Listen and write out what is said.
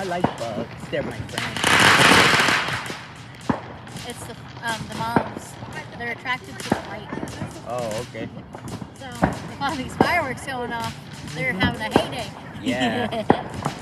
like bugs. They're my friends. It's the moms. They're attracted to the light. Oh, okay. So, with all these fireworks going off, they're having a heyday. Yeah.